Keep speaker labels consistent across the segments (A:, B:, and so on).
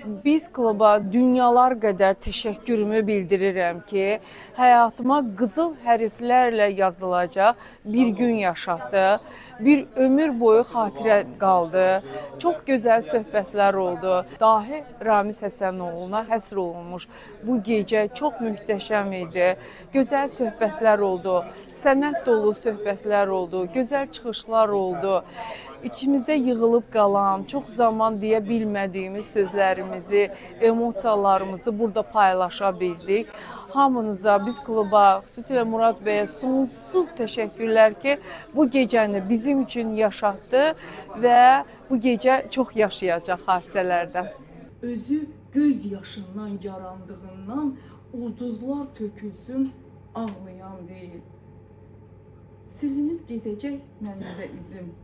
A: Biz kluba dünyalar qədər təşəkkürümü bildirirəm ki, həyatıma qızıl hərflərlə yazılacaq bir gün yaşatdı. Bir ömür boyu xatirə qaldı. Çox gözəl söhbətlər oldu. Dahi Ramiz Həsənoğluna həsr olunmuş bu gecə çox möhtəşəm idi. Gözəl söhbətlər oldu. Sənət dolu söhbətlər oldu. Gözəl çıxışlar oldu. İçimizdə yığılıb qalan, çox zaman deyə bilmədiyimiz sözlərimizi, emosiyalarımızı burada paylaşa bildik. Hamınıza, biz kluba, xüsusilə Murad bəyə sonsuz təşəkkürlər ki, bu gecəni bizim üçün yaşatdı və bu gecə çox yaşayacaq hadisələrdən. Özü göz yaşından yarandığından ulduzlar tökülsün, ağlayan deyil. Silinib gedəcək mənim də izim.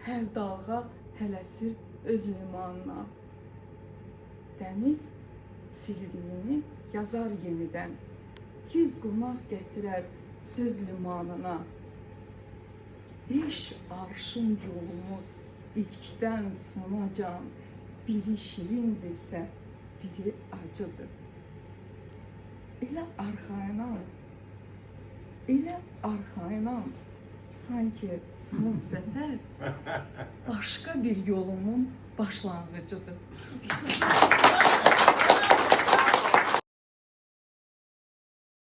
A: Hər dalğa tələsir öz limanına. Dəniz sildiyini yazar yenidən. Yüz qonaq gətirər söz limanına. 5 arşın yolumuz ilkdən sonacan. Biri şirindirsə, biri acıdır. Elə arxayınam, sanki son səfər başqa bir yolumun başlanğıcıdır.